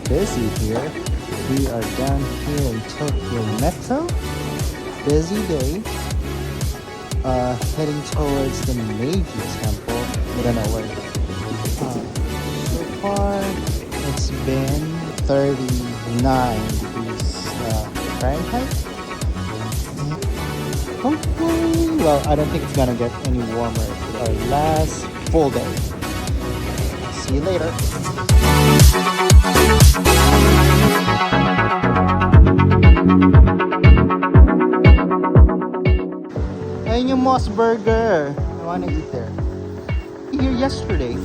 busy here. We are down here in Tokyo Metro. Busy day. Heading towards the Meiji Temple. I don't know where. So far, it's been 39 degrees Fahrenheit. Hopefully, well, I don't think it's gonna get any warmer for our last full day. See you later. Ayun yung Moss Burger. I wanna eat there. Here yesterday.